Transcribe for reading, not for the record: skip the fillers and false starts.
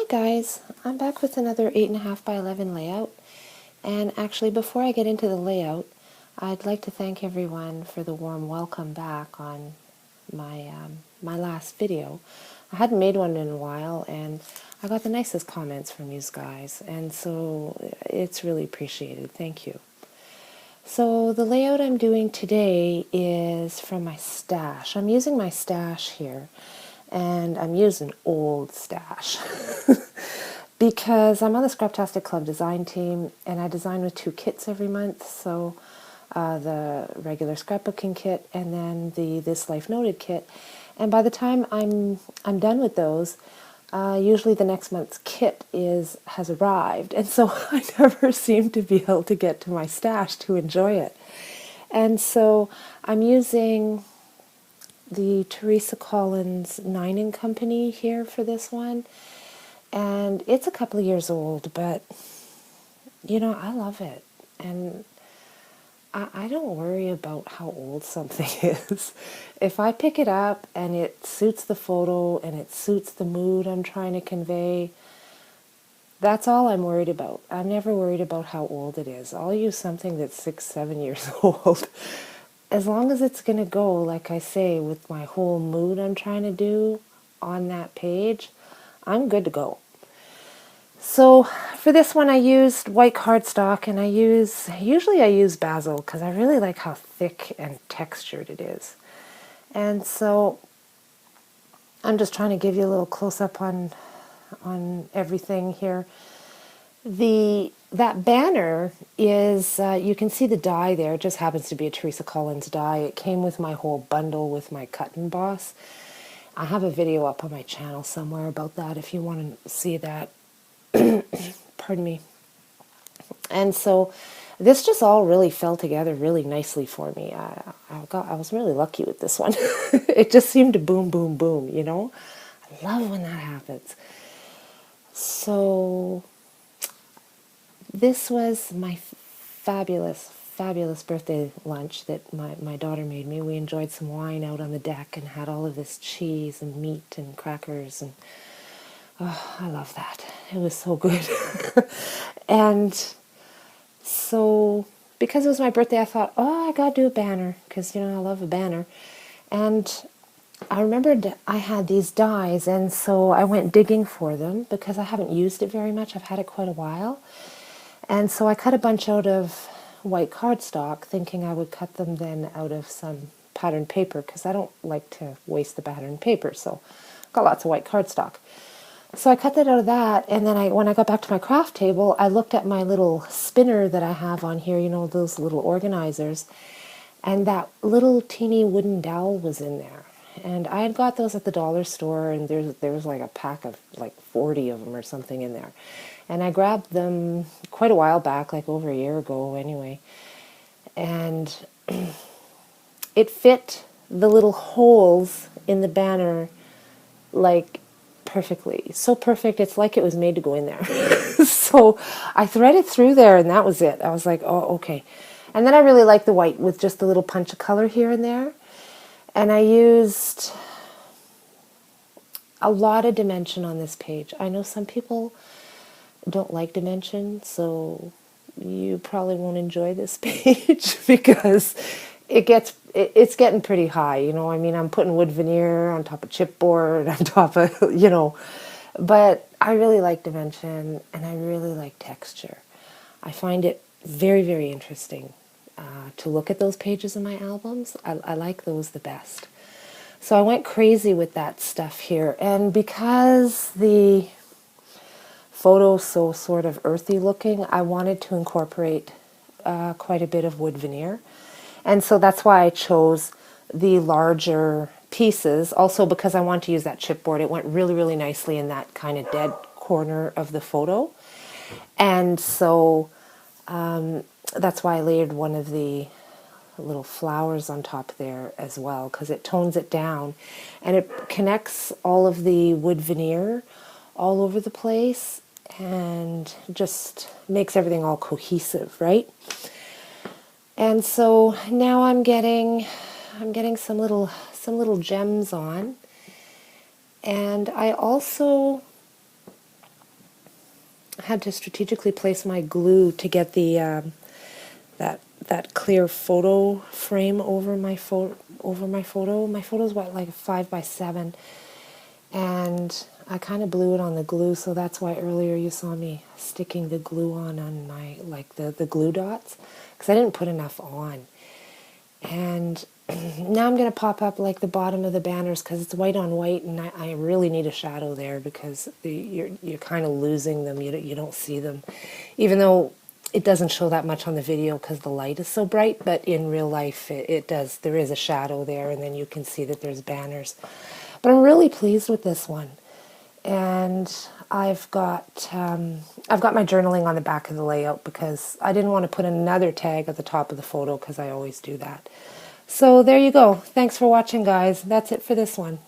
Hi guys, I'm back with another 8.5 by 11 layout, and actually before I get into the layout, I'd like to thank everyone for the warm welcome back on my last video. I hadn't made one in a while, and I got the nicest comments from you guys, and so it's really appreciated. Thank you. So the layout I'm doing today is from my stash. I'm using my stash here, and I'm using old stash because I'm on the Scraptastic Club design team, and I design with 2 kits every month. So the regular scrapbooking kit and then the This Life Noted kit. And by the time I'm done with those, usually the next month's kit has arrived, and so I never seem to be able to get to my stash to enjoy it. And so I'm using the Teresa Collins 9 & Company here for this one, and it's a couple of years old, but you know, I love it, and I don't worry about how old something is. If I pick it up and it suits the photo and it suits the mood I'm trying to convey, that's all I'm worried about. I'm never worried about how old it is. I'll use something that's 6, 7 years old. As long as it's going to go, like I say, with my whole mood I'm trying to do on that page, I'm good to go. So for this one I used white cardstock, and usually I use basil because I really like how thick and textured it is. And so I'm just trying to give you a little close-up on everything here. That banner is, you can see the die there. It just happens to be a Teresa Collins die. It came with my whole bundle with my cut and emboss. I have a video up on my channel somewhere about that if you want to see that. Pardon me. And so this just all really fell together really nicely for me. I was really lucky with this one. It just seemed to boom, boom, boom, you know? I love when that happens. So this was my fabulous, fabulous birthday lunch that my daughter made me. We enjoyed some wine out on the deck and had all of this cheese and meat and crackers, and oh, I love that. It was so good. And so because it was my birthday, I thought, oh, I gotta do a banner because, you know, I love a banner. And I remembered I had these dies, and so I went digging for them because I haven't used it very much. I've had it quite a while. And so I cut a bunch out of white cardstock, thinking I would cut them then out of some patterned paper because I don't like to waste the patterned paper. So I've got lots of white cardstock. So I cut that out of that, and then when I got back to my craft table, I looked at my little spinner that I have on here, you know, those little organizers, and that little teeny wooden dowel was in there. And I had got those at the dollar store, and there was like a pack of like 40 of them or something in there. And I grabbed them quite a while back, like over a year ago anyway. And it fit the little holes in the banner like perfectly. So perfect, it's like it was made to go in there. So I threaded through there, and that was it. I was like, oh, okay. And then I really like the white with just a little punch of color here and there. And I used a lot of dimension on this page. I know some people don't like dimension, so you probably won't enjoy this page because it's getting pretty high, you know. I mean, I'm putting wood veneer on top of chipboard, on top of, you know, but I really like dimension, and I really like texture. I find it very, very interesting to look at those pages in my albums. I like those the best. So I went crazy with that stuff here, and because the photo's so sort of earthy looking, I wanted to incorporate quite a bit of wood veneer. And so that's why I chose the larger pieces. Also because I want to use that chipboard. It went really, really nicely in that kind of dead corner of the photo. And so that's why I layered one of the little flowers on top there as well, because it tones it down. And it connects all of the wood veneer all over the place and just makes everything all cohesive, right? And so now I'm getting some little gems on, and I also I had to strategically place my glue to get the that clear photo frame over my photo. My photo's what, like 5 by 7, and I kind of blew it on the glue, so that's why earlier you saw me sticking the glue on my, like the glue dots, because I didn't put enough on. And now I'm going to pop up like the bottom of the banners because it's white on white, and I really need a shadow there because you're kind of losing them. You don't see them, even though it doesn't show that much on the video because the light is so bright, but in real life it does. There is a shadow there, and then you can see that there's banners. But I'm really pleased with this one. And I've got my journaling on the back of the layout because I didn't want to put another tag at the top of the photo because I always do that. So there you go. Thanks for watching, guys. That's it for this one.